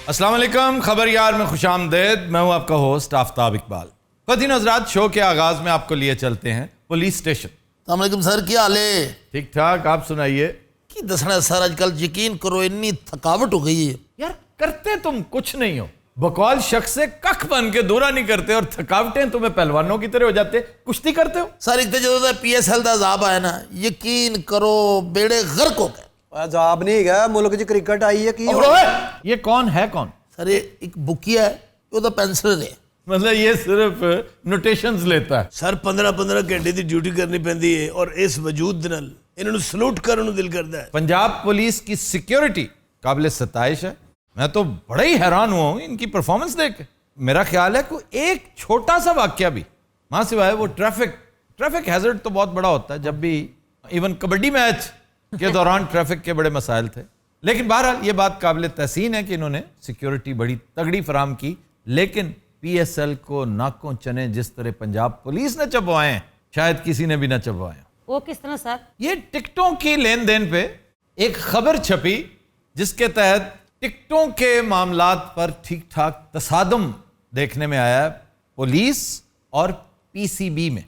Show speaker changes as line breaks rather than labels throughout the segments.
السلام علیکم، خبر یار میں خوش آمدید. میں ہوں آپ کا ہوسٹ آفتاب اقبال. خواتین حضرات، شو کے آغاز میں آپ کو لیے چلتے ہیں پولیس اسٹیشن.
السلام علیکم سر، کیا حال ہے؟
ٹھیک ٹھاک، آپ سنائیے.
کی دسنا سر، آج کل یقین کرو اتنی تھکاوٹ ہو گئی ہے.
یار کرتے تم کچھ نہیں ہو، بقول شخص سے ککھ بن کے دورہ نہیں کرتے اور تھکاوٹیں تمہیں پہلوانوں کی طرح ہو جاتے. کشتی کرتے ہو
سر ایک تو جو پی ایس ایل کا عذاب آیا نا، یقین کرو بیڑے غرق ہو گئے.
عذاب نہیں گیا، ملک چ کرکٹ آئی ہے. کی
یہ کون ہے کون؟
سر ایک بکیا ہے، وہ تو پینسلر ہے.
مطلب یہ صرف نوٹیشنز لیتا ہے.
سر 15 گھنٹے دی ڈیوٹی کرنی پیندی ہے اور اس وجود نال انہوں نے سلوٹ کرنے دل کرتا ہے.
پنجاب پولیس کی سیکیورٹی قابل ستائش ہے. میں تو بڑا ہی حیران ہوا ہوں ان کی پرفارمنس دیکھ کے. میرا خیال ہے کوئی ایک چھوٹا سا واقعہ بھی وہاں سوائے وہ ٹریفک ہیزرڈ تو بہت بڑا ہوتا ہے. جب بھی ایون کبڈی میچ کے دوران ٹریفک کے بڑے مسائل تھے. لیکن بہرحال یہ بات قابل تحسین ہے کہ انہوں نے سیکیورٹی بڑی تگڑی فراہم کی. لیکن پی ایس ایل کو ناکوں چنے جس طرح پنجاب پولیس نے چبوائے ہیں شاید کسی نے بھی نہ چبوائے.
وہ کس طرح سر؟
یہ ٹکٹوں کی لین دین پہ ایک خبر چھپی جس کے تحت ٹکٹوں کے معاملات پر ٹھیک ٹھاک تصادم دیکھنے میں آیا ہے پولیس اور پی سی بی میں.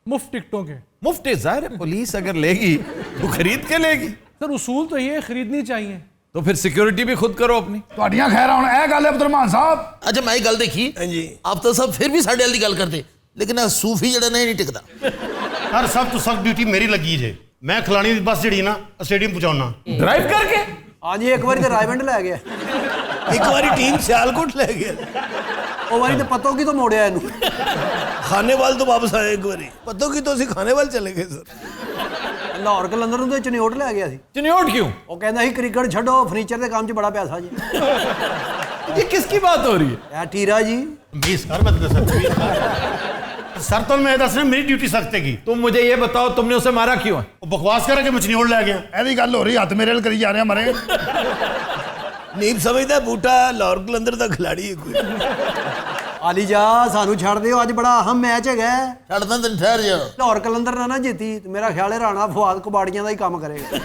مفت ٹکٹوں کے
مفت ظاہر ہے، پولیس اگر لے گی تو خرید کے لے گی.
سر اصول تو یہ خریدنی چاہیے.
تو پھر سیکیورٹی بھی خود کرو اپنی.
تہاڈیاں خیر ہن اے گل ہے عبدالرحمان صاحب.
اچھا میں یہ گل دیکھی، آپ تو سب پھر بھی ساڈے والی گل کرتے، لیکن صوفی جڑا نہیں ٹکتا.
سر سب تو سخت ڈیوٹی میری لگی جے. میں کھلانی دی بس جڑی نا اسٹیڈیم پہنچاؤنا
ڈرائیو کر کے.
ہاں جی، ایک باری تو رائیونڈ لے گیا،
ایک باری ٹیم سیالکوٹ لے گیا،
وہ باری تو پتوں کی تو موڑیا اینو.
کھانے وال تو واپس آئے. ایک باری پتوں کی تو اسی کھانے وال چلے گئے سر.
لاہور کلندر تو چنیوٹ لے گیا سی.
چنیوٹ کیوں؟
وہ کہندا سی کرکٹ چھڈو، فرنیچر دے کام چ بڑا پیسہ جی.
یہ کس کی بات ہو رہی ہے؟
اے ٹیرا جی
بیس کر میں سر تو میں دس میری ڈیوٹی سخت ہے کی.
تم مجھے یہ بتاؤ تم نے اسے مارا کیوں ہے؟
وہ بکواس کرا کہ مچھلی اوڑ لے گیا.
ایسی گل ہو رہی، ہاتھ میرے ول کری جا رہے مرے.
نہیں سمجھتا بوٹا لاہور کلندر دا کھلاڑی ہے کوئی.
علی جا سانو چھڑ دیو، اج بڑا اہم میچ ہے.
چھڑنا تو ٹھہر جا.
لاہور کلندر نہ جیتی تو میرا خیال ہے رانا فواد کباڑیاں دا ہی کام کرے گا.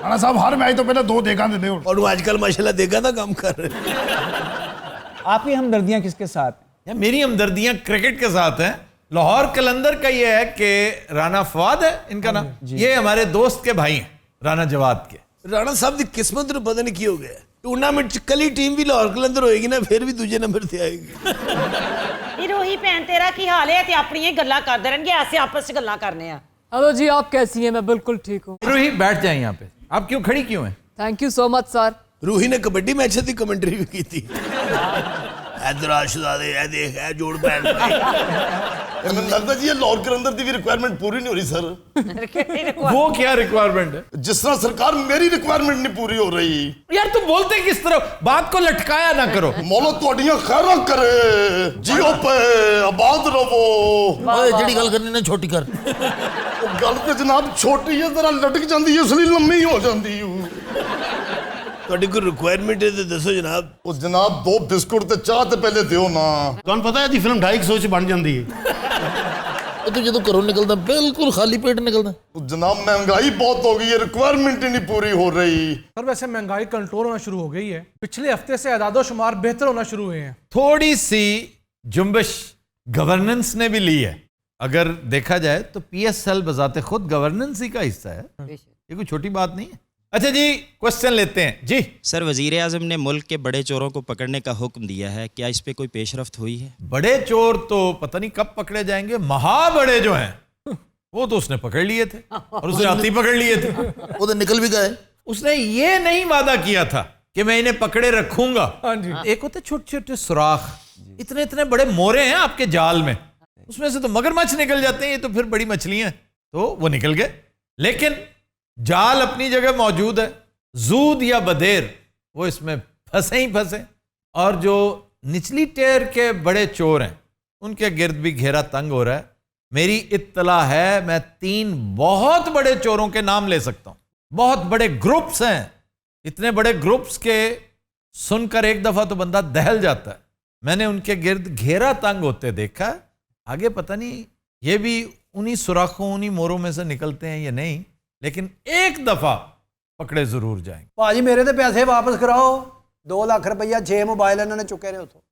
رانا صاحب ہر میچ تو پہلے 2 دیگاں دے ہو.
اور وہ آج کل ماشاءاللہ دیکھا تھا کام کر رہے.
آپ کی ہمدردیاں کس کے ساتھ؟
میری ہمدردیاں کرکٹ کے ساتھ ہیں. لاہور کلندر کا یہ ہے کہ رانا فواد ہے ان کا نام. یہ ہمارے دوست کے بھائی ہیں رانا جواد کے.
رانا صاحب دی قسمت نوں پتہ نہیں کی ہو گیا. ٹورنامنٹ کلی ٹیم بھی لاہور کلندر ہوئے گی نا، پھر بھی دوسرے نمبر تے آئے گی.
روہی بہن تیرا کی حال ہے؟ تے اپنی گلاں کرتے رہن گے، ایسے آپس میں گلاں کرنے ہیں.
ہلو جی، آپ کیسی ہیں؟ میں بالکل ٹھیک ہوں.
روہی بیٹھ جائیں یہاں پہ. آپ کیوں کھڑی کیوں ہیں؟
تھینک یو سو مچ سر.
روہی نے کبڈی میچ دی کمنٹری بھی کی تھی. ادھر آشدادے اے دیکھ اے جوڑ پہن.
مجھے لگتا جی یہ لاہور کلندر دی بھی ریکوائرمنٹ پوری نہیں ہو رہی سر.
وہ کیا ریکوائرمنٹ ہے؟
جس طرح سرکار میری ریکوائرمنٹ نہیں پوری ہو رہی.
یار تم بولتے کس طرح؟ بات کو لٹکایا نہ کرو.
مولا تہاڈیاں خیراں کرے، جیو پہ آباد رہو.
جڑی گل کرنی نا چھوٹی کر.
گل تے جناب چھوٹی ہے، ذرا لٹک جاندی ہے اس لیے لمبی ہو جاندی ہے.
تہاڈی کوئی ریکوائرمنٹ ہے تے دسو جناب.
او جناب 2 بسکٹ تے چاہ تے پہلے دیو نا. تانوں پتہ ہے دی فلم 250 بن جاندی ہے.
تو جدو گھروں نکلتا بالکل خالی پیٹ نکلتا.
جناب مہنگائی بہت ہو گئی ہے، ریکوائرمنٹ ہی نہیں پوری ہو رہی.
سر ویسے مہنگائی کنٹرول ہونا شروع ہو گئی ہے. پچھلے ہفتے سے اعداد و شمار بہتر ہونا شروع ہوئے ہیں.
تھوڑی سی جنبش گورننس نے بھی لی ہے. اگر دیکھا جائے تو پی ایس ایل بذات خود گورننس ہی کا حصہ ہے. یہ کوئی چھوٹی بات نہیں ہے. اچھا جی کوشچن لیتے ہیں. جی
سر، وزیر اعظم نے ملک کے بڑے چوروں کو پکڑنے کا حکم دیا ہے، کیا اس پہ کوئی پیش رفت ہوئی ہے؟
بڑے چور تو پتہ نہیں کب پکڑے جائیں گے. مہا بڑے جو ہیں وہ تو اس نے پکڑ لیے تھے اور اس نے ہاتھی پکڑ لیے تھے.
وہ تو نکل بھی گئے.
اس نے یہ نہیں وعدہ کیا تھا کہ میں انہیں پکڑے رکھوں گا. ایک ہوتے چھوٹے چھوٹے سوراخ، اتنے اتنے بڑے مورے ہیں آپ کے جال میں، اس میں سے تو مگرمچھ نکل جاتے ہیں. یہ تو پھر بڑی مچھلیاں ہیں تو وہ نکل گئے. لیکن جال اپنی جگہ موجود ہے. زود یا بدیر وہ اس میں پھنسے ہی پھنسے. اور جو نچلی ٹیر کے بڑے چور ہیں ان کے گرد بھی گھیرا تنگ ہو رہا ہے. میری اطلاع ہے میں 3 بہت بڑے چوروں کے نام لے سکتا ہوں. بہت بڑے گروپس ہیں. اتنے بڑے گروپس کے سن کر ایک دفعہ تو بندہ دہل جاتا ہے. میں نے ان کے گرد گھیرا تنگ ہوتے دیکھا ہے. آگے پتہ نہیں یہ بھی انہی سوراخوں انہی موروں میں سے نکلتے ہیں یا نہیں، لیکن ایک دفعہ پکڑے ضرور جائیں گے.
پاجی میرے تے پیسے واپس کراؤ. 2 ਲੱਖ ਰੁਪਈਆ 6 ਮੋਬਾਈਲ ਇਹਨਾਂ ਨੇ ਚੁੱਕੇ ਨੇ ਉੱਥੋਂ।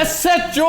SHO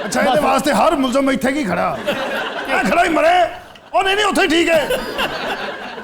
ਅੱਛਾ ਇਹਦੇ ਵਾਸਤੇ ਹਰ ਮੁਲਜ਼ਮ ਇੱਥੇ ਕੀ ਖੜਾ ਇਹ ਖੜਾ ਹੀ ਮਰੇ ਉਹ ਨਹੀਂ ਉੱਥੇ ਠੀਕ ਹੈ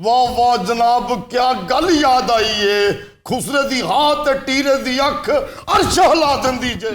ਵਾਹ ਵਾਹ ਜਨਾਬ ਕੀ ਗੱਲ ਯਾਦ ਆਈ ਏ ਖੁਸਰੇ ਦੀ ਹਾਥ ਟੀਰੇ ਦੀ ਅੱਖ ਅਰਸ਼ ਹਿਲਾ ਦਿੰਦੀ ਜੇ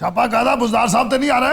ਛਾਪਾ ਕਾਦਾ ਬੁਜ਼ਦਾਰ ਸਾਹਿਬ ਤੇ ਨਹੀਂ ਆ ਰਿਹਾ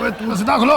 ਓਏ ਤੂੰ ਸਿੱਧਾ ਖਲੋ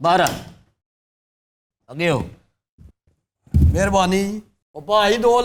12 ਅੱਗੇ ਹੋ। ਮਿਹਰਬਾਨੀ ਜੀ। ਉਹ ਭਾਈ 2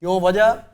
ਕਿਉਂ ਵਜ੍ਹਾ?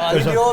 ਭਾਜੀ ਦਿਓ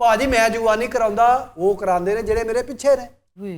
ਭਾਜੀ ਮੈਂ ਜੂਆ ਨਹੀਂ ਕਰਾਉਂਦਾ, ਉਹ ਕਰਾਉਂਦੇ ਨੇ ਜਿਹੜੇ ਮੇਰੇ ਪਿੱਛੇ ਨੇ।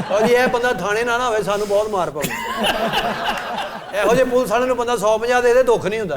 ਉਹ ਜੀ ਇਹ ਬੰਦਾ ਥਾਣੇ ਨਾ ਹੋਵੇ ਸਾਨੂੰ ਬਹੁਤ ਮਾਰ ਪਊ। ਇਹੋ ਜਿਹੇ ਪੁਲਿਸ ਵਾਲੇ ਨੂੰ ਬੰਦਾ 150 ਦੇ ਦੇ ਦੁੱਖ ਨਹੀਂ ਹੁੰਦਾ।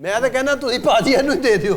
ਮੈਂ ਤਾਂ ਕਹਿੰਦਾ ਤੁਸੀਂ ਭਾਜੀ ਇਹਨੂੰ ਹੀ ਦੇ ਦਿਓ।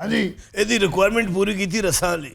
ਹਾਂਜੀ
ਇਹਦੀ ਰਿਕੁਆਇਰਮੈਂਟ ਪੂਰੀ ਕੀਤੀ ਰਸਾਂ ਲਈ।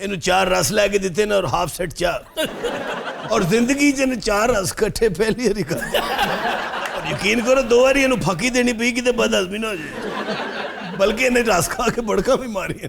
ਇਹਨੂੰ 4 ਰਸ ਲੈ ਕੇ ਦਿੱਤੇ ਨੇ ਔਰ ਹਾਫ ਸੈਟ ਚਾਹ ਔਰ ਜ਼ਿੰਦਗੀ 'ਚ ਇਹਨੇ 4 ਰਸ ਇਕੱਠੇ ਪਹਿਲੀ ਵਾਰੀ ਕਰ ਔਰ ਯਕੀਨ ਕਰੋ 2 ਵਾਰੀ ਇਹਨੂੰ ਫੱਕੀ ਦੇਣੀ ਪਈ ਕਿਤੇ ਬਦਹਜ਼ਮੀ ਨਾ ਹੋ ਜਾਏ ਬਲਕਿ ਇਹਨੇ ਰਸ ਖਾ ਕੇ ਬੜਕਾ ਵੀ ਮਾਰੀਆਂ।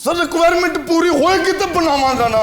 ਸਰ ਰਿਕੁਆਇਰਮੈਂਟ ਪੂਰੀ ਹੋਏਗੀ ਤੇ ਬਣਾਵਾਂਗਾ ਨਾ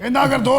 ਕਹਿੰਦਾ ਅਗਰ 2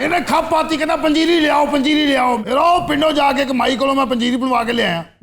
ਇਹਨੇ ਖੱਪ ਪਾਤੀ ਕਹਿੰਦਾ ਪੰਜੀਰੀ ਲਿਆਓ ਪੰਜੀਰੀ ਲਿਆਓ ਫਿਰ ਉਹ ਪਿੰਡੋਂ ਜਾ ਕੇ ਕਮਾਈ ਕੋਲੋਂ ਮੈਂ ਪੰਜੀਰੀ ਬਣਵਾ ਕੇ ਲਿਆਇਆ।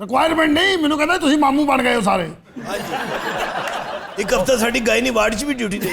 ਰਿਕੁਆਇਰਮੈਂਟ ਨਹੀਂ ਮੈਨੂੰ ਕਹਿੰਦਾ ਤੁਸੀਂ ਮਾਮੂ ਬਣ ਗਏ ਹੋ ਸਾਰੇ।
ਇੱਕ ਹਫਤਾ ਸਾਡੀ ਗਾਇਨੀ ਵਾਰਡ 'ਚ ਵੀ ਡਿਊਟੀ ਦੇ।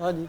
ਹਾਂਜੀ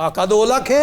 ਆਕਾ 2 ਲੱਖ ਹੈ।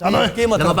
ਚਲੋ
ਕੀ ਮਤਲਬ?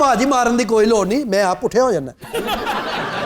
ਭਾਜੀ ਮਾਰਨ ਦੀ ਕੋਈ ਲੋੜ ਨਹੀਂ, ਮੈਂ ਆਪ ਪੁੱਠਿਆ ਹੋ ਜਾਣਾ।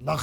ਲੱਖ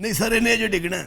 ਨਹੀਂ ਸਰ ਇਹਨੇ ਜੋ ਡਿੱਗਣਾ ਹੈ।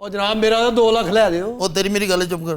ਉਹ ਜਨਾਬ ਮੇਰਾ ਤਾਂ 2 ਲੱਖ ਲੈ ਦਿਓ।
ਉਹ ਤੇਰੀ ਮੇਰੀ ਗੱਲ ਚੁੱਪ ਕਰ।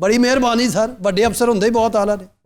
ਬੜੀ ਮਿਹਰਬਾਨੀ ਸਰ, ਵੱਡੇ ਅਫਸਰ ਹੁੰਦੇ ਹੀ ਬਹੁਤ ਆਲਾ ਨੇ।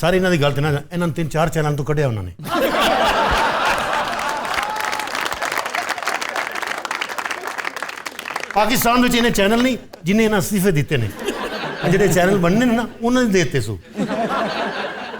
ਸਾਰੀ ਇਹਨਾਂ ਦੀ ਗਲਤ ਨਾ ਇਹਨਾਂ ਨੂੰ 3-4 ਚੈਨਲ ਤੋਂ ਕੱਢਿਆ ਉਹਨਾਂ ਨੇ। ਪਾਕਿਸਤਾਨ ਵਿੱਚ ਇਹਨੇ ਚੈਨਲ ਨਹੀਂ ਜਿਨੇ ਇਹਨਾਂ ਅਸਤੀਫੇ ਦਿੱਤੇ ਨੇ, ਜਿਹੜੇ ਚੈਨਲ ਬਣਨੇ ਨੇ ਨਾ ਉਹਨਾਂ ਨੇ ਦਿੱਤੇ ਸੋ।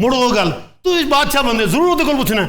ਮੁੜ ਉਹ ਗੱਲ ਤੂੰ ਇਸ ਬਾਦਸ਼ਾਹ ਬੰਦੇ ਜ਼ਰੂਰ ਉਹਦੇ ਕੋਲ ਪੁੱਛਣਾ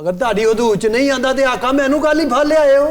ਅਗਰ ਤੁਹਾਡੀ ਹਦੂਦ ਚ ਨਹੀਂ ਆਂਦਾ ਤੇ ਆਕਾ ਮੈਨੂੰ ਕੱਲ ਹੀ ਫੜ ਲਿਆਏ ਹੋ।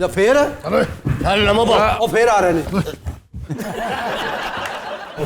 ਜਾਂ ਫੇਰ
ਚੱਲ ਨਮੋ ਬਾ
ਉਹ ਫੇਰ ਆ ਰਹੇ ਨੇ।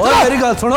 ਓਏ ਮੇਰੀ ਗੱਲ ਸੁਣੋ।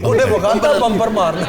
ਉਹਨੇ ਬਗਾਂਦਾ ਬੰਪਰ ਮਾਰਨਾ।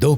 2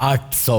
800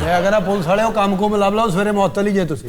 ਮੈਂ ਅਗਰ ਪੁਲਿਸ ਵਾਲਿਓ ਕੰਮ ਕੋ ਮਿਲਾ ਲਓ ਸਵੇਰੇ ਮੁਅੱਤਲ ਹੀ ਜੇ ਤੁਸੀਂ।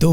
2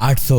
800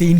3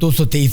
223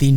3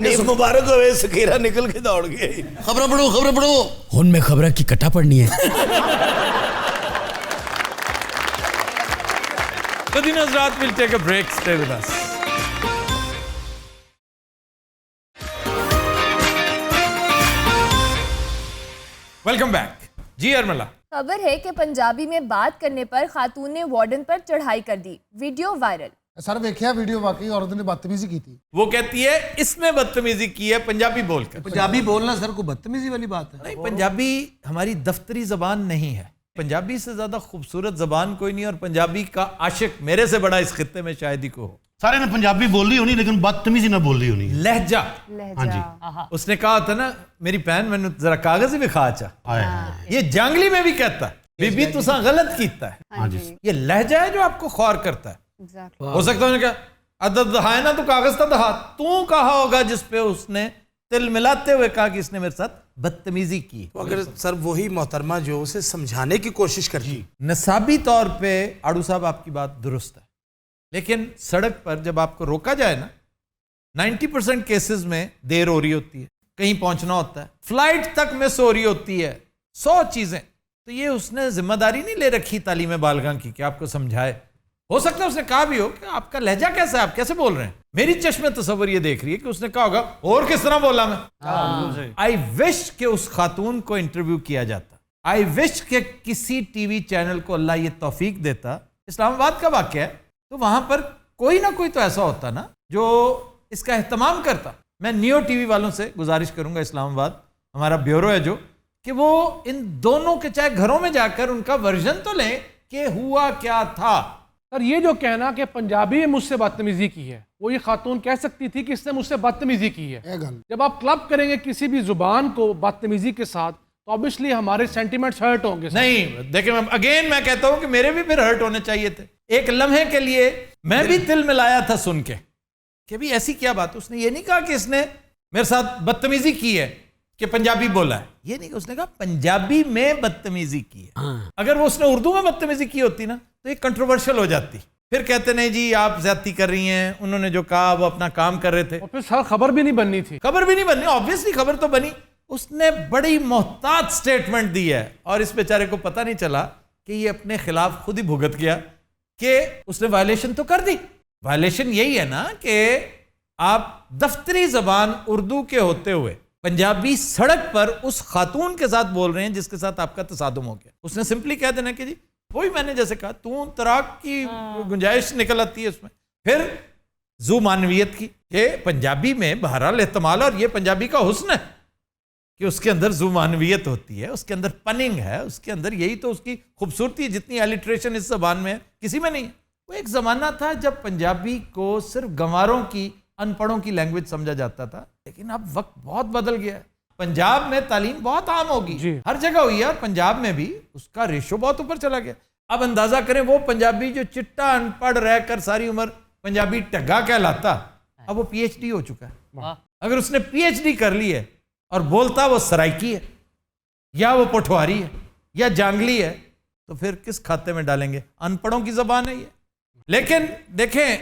نیب مبارک ہوئے سکیرا نکل کے دوڑ گئے.
خبر پڑھو.
ہن میں خبر کی کٹا پڑھنی ہے.
مدینہ حضرات, we'll take a break. Stay with us. Welcome back. جی ارملا.
خبر ہے کہ پنجابی میں بات کرنے پر خاتون نے وارڈن پر چڑھائی کر دی, ویڈیو وائرل.
سر دیکھیا ویڈیو, واقعی عورت نے بدتمیزی کی تھی.
وہ کہتی ہے اس نے بدتمیزی کی ہے پنجابی بول کر.
پنجابی بولنا سر کوئی بدتمیزی والی بات ہے؟
نہیں, پنجابی ہماری دفتری زبان نہیں ہے. پنجابی سے زیادہ خوبصورت زبان کوئی نہیں, اور پنجابی کا عاشق میرے سے بڑا اس خطے میں شاید ہی کو ہو.
سارے نے پنجابی بول لی ہونی لیکن بدتمیزی نہ بول لی ہونی.
لہجہ.
ہاں جی,
اس نے کہا تھا نا میری بہن میں ذرا کاغذ ہی بکھا چا, یہ جانگلی میں بھی کہتا ہے بی بی تساں غلط کیتا ہے. یہ لہجہ ہے جو آپ کو خوار کرتا ہے. ہو سکتا ہے کہ عدد دہائے نا تو کاغذ تھا دہا, تو کہا ہوگا جس پہ اس نے تل ملاتے ہوئے کہا کہ اس نے میرے ساتھ بدتمیزی کی.
اگر سر وہی محترمہ جو اسے سمجھانے کی کوشش کرتی.
نصابی طور پہ آڑو صاحب آپ کی بات درست ہے, لیکن سڑک پر جب آپ کو روکا جائے نا 90% کیسز میں دیر ہو رہی ہوتی ہے, کہیں پہنچنا ہوتا ہے, فلائٹ تک مس ہو رہی ہوتی ہے, 100 چیزیں. تو یہ اس نے ذمہ داری نہیں لے رکھی تعلیم بالغاں کی کہ آپ کو سمجھائے. ہو سکتا ہے اس نے کہا بھی ہو کہ آپ کا لہجہ کیسا ہے, آپ کیسے بول رہے ہیں. میری چشم تصور یہ دیکھ رہی ہے کہ اس نے کہا ہوگا اور کس طرح بولا میں. آئی وش کہ اس خاتون کو انٹرویو کیا جاتا, آئی وش کہ کسی ٹی وی چینل کو اللہ یہ توفیق دیتا. اسلام آباد کا واقعہ ہے تو وہاں پر کوئی نہ کوئی تو ایسا ہوتا نا جو اس کا اہتمام کرتا. میں نیو ٹی وی والوں سے گزارش کروں گا, اسلام آباد ہمارا بیورو ہے جو, کہ وہ ان دونوں کے چاہے گھروں میں جا کر ان کا ورژن تو لیں کہ ہوا کیا تھا.
سر یہ جو کہنا کہ پنجابی میں مجھ سے بدتمیزی کی ہے, وہ یہ خاتون کہہ سکتی تھی کہ اس نے مجھ سے بدتمیزی کی ہے. جب آپ کلب کریں گے کسی بھی زبان کو بدتمیزی کے ساتھ تو obviously ہمارے سینٹیمنٹس ہرٹ ہوں گے.
نہیں دیکھیں, اگین میں کہتا ہوں کہ میرے بھی پھر ہرٹ ہونے چاہیے تھے. ایک لمحے کے لیے میں بھی دل ملایا تھا سن کے کہ بھی ایسی کیا بات. اس نے یہ نہیں کہا کہ اس نے میرے ساتھ بدتمیزی کی ہے کہ پنجابی بولا ہے, یہ نہیں کہ اس نے کہا پنجابی میں بدتمیزی کی ہے. اگر وہ اس نے اردو میں بدتمیزی کی ہوتی نا تو یہ کنٹروورشل ہو جاتی. پھر کہتے نہیں جی آپ زیادتی کر رہی ہیں, انہوں نے جو کہا وہ اپنا کام کر رہے تھے.
اور پھر سر خبر بھی نہیں بننی تھی.
خبر بھی نہیں بننی, آبویسلی خبر تو بنی. اس نے بڑی محتاط سٹیٹمنٹ دی ہے اور اس بیچارے کو پتہ نہیں چلا کہ یہ اپنے خلاف خود ہی بھگت گیا کہ اس نے وائلیشن تو کر دی. وائلیشن یہی ہے نا کہ آپ دفتری زبان اردو کے ہوتے ہوئے پنجابی سڑک پر اس خاتون کے ساتھ بول رہے ہیں جس کے ساتھ آپ کا تصادم ہو گیا. اس نے سمپلی کہہ دینا کہ جی وہی میں نے جیسے کہا تو تراک کی گنجائش نکل آتی ہے اس میں. پھر ذو معنویت کی کہ پنجابی میں بہرحال احتمال, اور یہ پنجابی کا حسن ہے کہ اس کے اندر ذو معنویت ہوتی ہے, اس کے اندر پننگ ہے, اس کے اندر یہی تو اس کی خوبصورتی ہے. جتنی ایلیٹریشن اس زبان میں ہے کسی میں نہیں ہے. وہ ایک زمانہ تھا جب پنجابی کو صرف گنواروں کی, ان پڑھوں کی لینگویج سمجھا جاتا تھا, لیکن اب وقت بہت بدل گیا ہے. پنجاب میں تعلیم بہت عام ہوگی, ہر جگہ ہوئی ہے, اور پنجاب میں بھی اس کا ریشو بہت اوپر چلا گیا. اب اندازہ کریں وہ پنجابی جو چٹا ان پڑھ رہ کر ساری عمر پنجابی ٹگا کہلاتا, اب وہ پی ایچ ڈی ہو چکا ہے. اگر اس نے پی ایچ ڈی کر لی ہے اور بولتا وہ سرائکی ہے یا وہ پٹھواری ہے یا جانگلی ہے تو پھر کس کھاتے میں ڈالیں گے؟ ان پڑھوں کی زبان ہے یہ. لیکن دیکھیں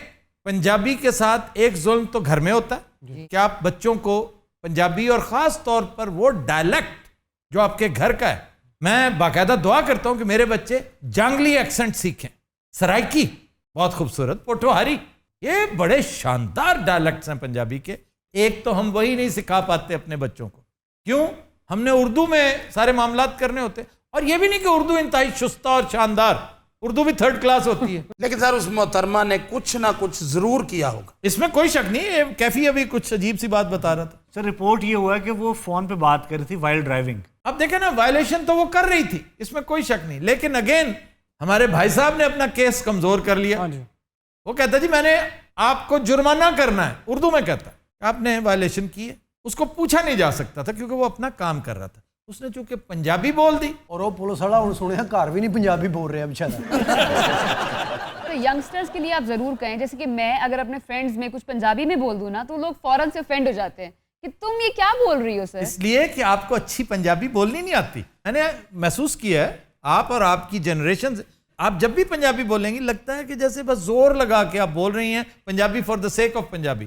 پنجابی کے ساتھ ایک ظلم تو گھر میں ہوتا ہے کہ آپ بچوں کو پنجابی اور خاص طور پر وہ ڈائلیکٹ جو آپ کے گھر کا ہے, میں باقاعدہ دعا کرتا ہوں کہ میرے بچے جانگلی ایکسنٹ سیکھیں, سرائکی بہت خوبصورت, پٹھواری, یہ بڑے شاندار ڈائلیکٹس ہیں پنجابی کے. ایک تو ہم وہی نہیں سکھا پاتے اپنے بچوں کو, کیوں؟ ہم نے اردو میں سارے معاملات کرنے ہوتے, اور یہ بھی نہیں کہ اردو انتہائی شستہ اور شاندار, اردو بھی 3rd کلاس ہوتی ہے.
لیکن سر اس محترمہ نے کچھ نہ کچھ ضرور کیا ہوگا,
اس میں کوئی شک نہیں. کیفی ابھی کچھ عجیب سی بات بتا رہا تھا.
سر رپورٹ یہ ہوا ہے کہ وہ فون پہ بات کر رہی تھی وائل ڈرائیونگ.
اب دیکھیں نا, وائلیشن تو وہ کر رہی تھی, اس میں کوئی شک نہیں, لیکن اگین ہمارے بھائی صاحب نے اپنا کیس کمزور کر لیا. وہ کہتا جی میں نے آپ کو جرمانہ کرنا ہے, اردو میں کہتا آپ نے وائلیشن کی ہے. اس کو پوچھا نہیں جا سکتا تھا کیونکہ وہ اپنا کام کر رہا تھا. اس نے چونکہ پنجابی بول دی,
اور وہ پولیس والا ہوں سنیا گھر بھی نہیں پنجابی بول رہے بیچارہ.
تو ینگسٹرز کے لیے آپ ضرور کہیں, جیسے کہ میں اگر اپنے فرینڈز میں کچھ پنجابی میں بول دوں نا تو لوگ فوراً سے افینڈ ہو جاتے ہیں کہ تم یہ کیا بول رہی ہو سر.
اس لیے کہ آپ کو اچھی پنجابی بولنی نہیں آتی. میں نے محسوس کیا ہے آپ اور آپ کی جنریشن سے, آپ جب بھی پنجابی بولیں گی لگتا ہے کہ جیسے بس زور لگا کے آپ بول رہی ہیں Punjabi for the sake of Punjabi.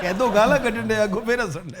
ਕਹਿ ਦੋ ਗਾਲਾਂ ਕੱਢਣ ਦੇ ਅੱਗੋਂ ਫੇਰ ਹੱਸਣ ਦੇ।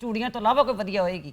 ਚੂੜੀਆਂ ਤੋਂ ਇਲਾਵਾ ਕੋਈ ਵਧੀਆ ਹੋਏਗੀ?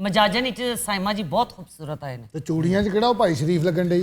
ਮਜਾਜਨ ਵਿੱਚ ਸਾਇਮਾ ਜੀ ਬਹੁਤ ਖੂਬਸੂਰਤ ਆਏ ਨੇ।
ਤੇ ਚੂੜੀਆਂ 'ਚ ਕਿਹੜਾ ਉਹ ਭਾਈ ਸ਼ਰੀਫ ਲੱਗਣ ਡਈ?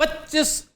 25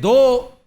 2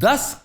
10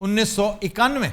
1991,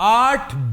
$8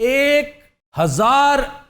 1000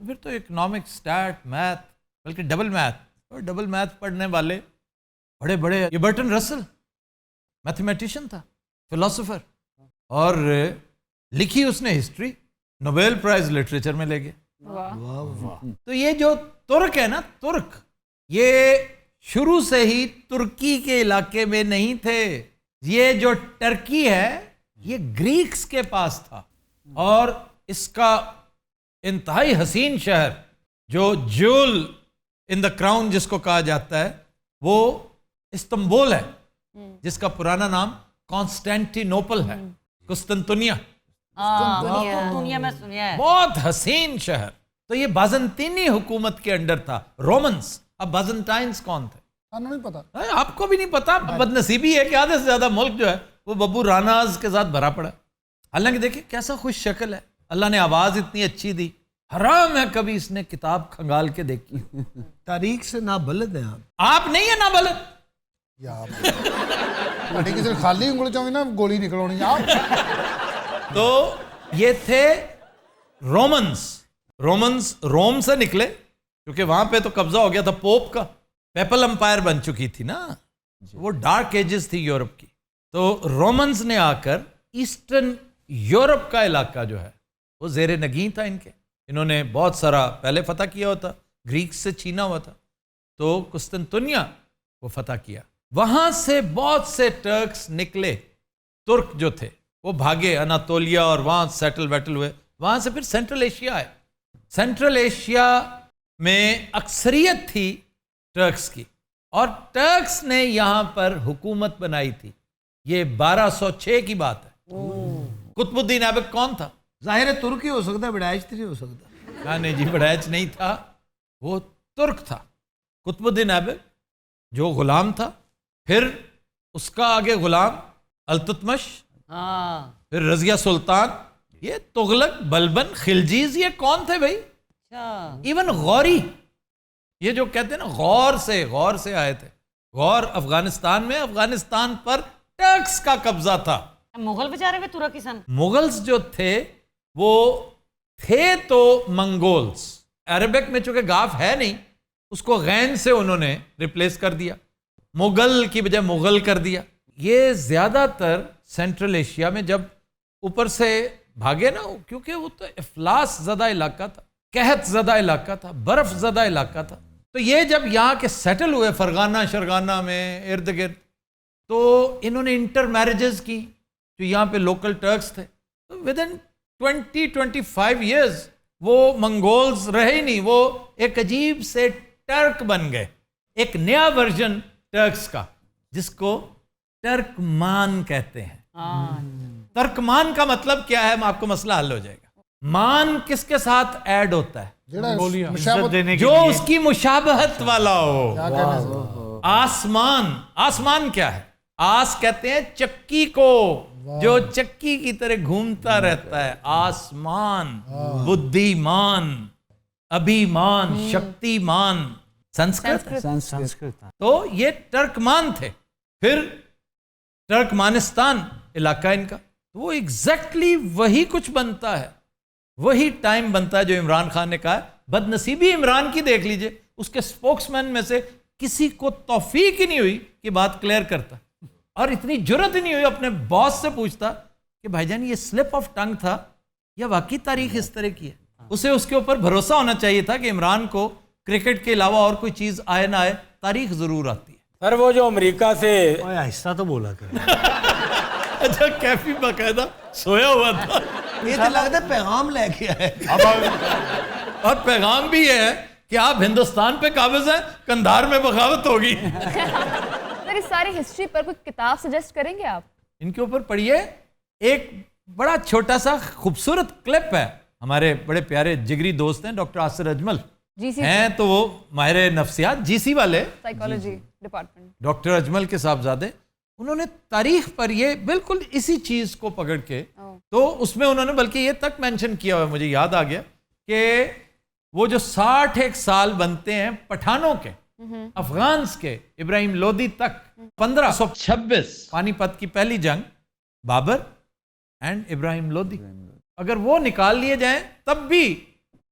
پھر تو اکنامکس، اسٹیٹ، میتھ، بلکہ ڈبل میتھ، اور ڈبل میتھ پڑھنے والے بڑے بڑے، یہ برٹن رسل میتھمیٹیشین تھا، فلاسفر، اور لکھی اس نے ہسٹری، نوبیل پرائز لٹریچر میں لے گئے۔ تو یہ جو ترک ہے نا، ترک، یہ شروع سے ہی ترکی کے علاقے میں نہیں تھے، یہ جو ٹرکی ہے یہ گریکس کے پاس تھا، اور اس کا انتہائی حسین شہر جو جول ان دا کراؤن جس کو کہا جاتا ہے وہ استنبول ہے، جس کا پرانا نام کانسٹینٹی نوپل ہے، قسطنطنیہ،
دنیا میں سنیا ہے،
بہت حسین شہر۔ تو یہ بازنطینی حکومت کے انڈر تھا، رومنز۔ اب بازنٹائنز کون تھے؟
نہیں پتا،
آپ کو بھی نہیں پتا۔ بد نصیبی ہے کہ آدھے سے زیادہ ملک جو ہے وہ ببو راناز کے ساتھ بھرا پڑا۔ حالانکہ دیکھیں کیسا خوش شکل ہے، اللہ نے آواز اتنی اچھی دی، حرام ہے کبھی اس نے کتاب کھنگال کے دیکھی۔
تاریخ سے نابلد ہیں
آپ نہیں ہیں نابلد،
کسی خالی انگل چاہیے نا گولی نکلونی آپ۔
تو یہ تھے رومنز روم سے نکلے، کیونکہ وہاں پہ تو قبضہ ہو گیا تھا پوپ کا، پیپل امپائر بن چکی تھی نا، وہ ڈارک ایجز تھی یورپ کی۔ تو رومنز نے آ کر ایسٹرن یورپ کا علاقہ جو ہے وہ زیر نگین تھا ان کے، انہوں نے بہت سارا پہلے فتح کیا ہوتا، گریک سے چھینا ہوا تھا، تو قسطنطنیہ وہ فتح کیا۔ وہاں سے بہت سے ٹرکس نکلے، ترک جو تھے وہ بھاگے اناتولیا اور وہاں سیٹل ویٹل ہوئے، وہاں سے پھر سینٹرل ایشیا آئے۔ سینٹرل ایشیا میں اکثریت تھی ٹرکس کی، اور ٹرکس نے یہاں پر حکومت بنائی تھی۔ یہ 1206 کی بات ہے۔ قطب الدین ایبک کون تھا؟
ظاہر ہے ترکی ہو سکتا ہے، بڑائچ نہیں ہو سکتا۔
نہیں جی، بڑائچ نہیں تھا، وہ ترک تھا۔ قطب الدین ایبک جو غلام تھا، پھر اس کا آگے غلام التتمش، پھر رضیہ سلطان، یہ تغلق، بلبن، خلجیز، یہ کون تھے بھائی؟ ایون غوری، یہ جو کہتے ہیں نا غور سے آئے تھے۔ غور افغانستان میں، افغانستان پر ٹرکس کا قبضہ تھا۔
مغل بیچارے میں ترک ہی سن۔
مغلز جو تھے وہ تھے تو منگولز، عربک میں چونکہ گاف ہے نہیں، اس کو غین سے انہوں نے ریپلیس کر دیا، مغل کی بجائے مغل کر دیا۔ یہ زیادہ تر سینٹرل ایشیا میں جب اوپر سے بھاگے نا، کیونکہ وہ تو افلاس زدہ علاقہ تھا، قحط زدہ علاقہ تھا، برف زدہ علاقہ تھا، تو یہ جب یہاں کے سیٹل ہوئے فرغانہ شرغانہ میں ارد گرد، تو انہوں نے انٹر میرجز کی جو یہاں پہ لوکل ٹرکس تھے، تو ودن 20-25 ایئرز وہ منگولز رہے ہی نہیں، وہ ایک عجیب سے ٹرک بن گئے، ایک نیا ورژن ٹرکس کا، جس کو ٹرکمان کہتے ہیں۔ ترکمان کا مطلب کیا ہے؟ آپ کو مسئلہ حل ہو جائے گا۔ مان کس کے ساتھ ایڈ ہوتا ہے؟ جو اس کی مشابہت والا ہو۔ آسمان کیا ہے؟ آس کہتے ہیں چکی کو، جو چکی کی طرح گھومتا رہتا ہے، آسمان، بدھیمان، ابھیمان، شکتیمان، سنسکرت۔ تو یہ ٹرکمان تھے۔ پھر ٹرکمانستان علاقہ ان کا، وہ ایگزیکٹلی وہی کچھ بنتا ہے، وہی ٹائم بنتا ہے جو عمران خان نے کہا ہے۔ بد نصیبی عمران کی دیکھ لیجئے، اس کے سپوکس مین میں سے کسی کو توفیق ہی نہیں ہوئی کہ بات کلیئر کرتا، اور اتنی جرت ہی نہیں ہوئی اپنے باس سے پوچھتا کہ بھائی جان یہ سلپ آف ٹنگ تھا یا واقعی تاریخ اس طرح کی ہے۔ اسے اس کے اوپر بھروسہ ہونا چاہیے تھا کہ عمران کو کرکٹ کے علاوہ اور کوئی چیز آئے نہ آئے، تاریخ ضرور آتی ہے۔
سر وہ جو امریکہ سے
آہستہ تو بولا کر،
اچھا کیفی باقاعدہ سویا ہوا تھا،
یہ تو لگتا ہے پیغام لے کے آئے،
اور پیغام بھی یہ ہے کہ آپ ہندوستان پہ قابض ہیں، کندھار میں بغاوت ہوگی۔
سر اس ساری ہسٹری پر کوئی کتاب سجیسٹ کریں گے آپ؟
ان کے اوپر پڑھیے، ایک بڑا چھوٹا سا خوبصورت کلپ ہے، ہمارے بڑے پیارے جگری دوست ہیں ڈاکٹر آصر اجمل ہیں، تو وہ ماہر نفسیات جی سی والے،
سائیکالوجی ڈپارٹمنٹ،
ڈاکٹر اجمل کے صاحبزادے، انہوں نے تاریخ پر یہ بالکل اسی چیز کو پکڑ کے، تو اس میں انہوں نے بلکہ یہ تک مینشن کیا ہوا، مجھے یاد آ گیا کہ وہ جو 61 سال بنتے ہیں پٹھانوں کے، افغانز کے، ابراہیم لودھی تک، 1526 پانی پت کی پہلی جنگ، بابر اینڈ ابراہیم لودھی، اگر وہ نکال لیے جائیں تب بھی